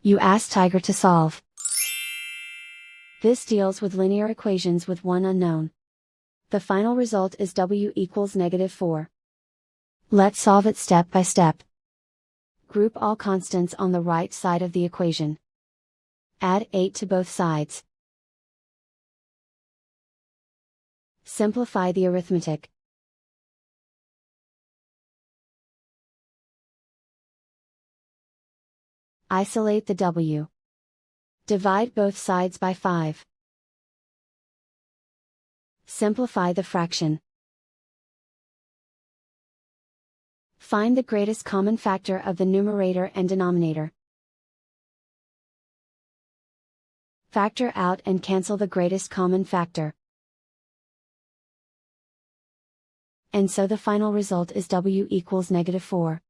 You ask Tiger to solve. This deals with linear equations with one unknown. The final result is w equals -4. Let's solve it step by step. Group all constants on the right side of the equation. Add 8 to both sides. Simplify the arithmetic. Isolate the w. Divide both sides by 5. Simplify the fraction. Find the greatest common factor of the numerator and denominator. Factor out and cancel the greatest common factor. And so the final result is w equals -4.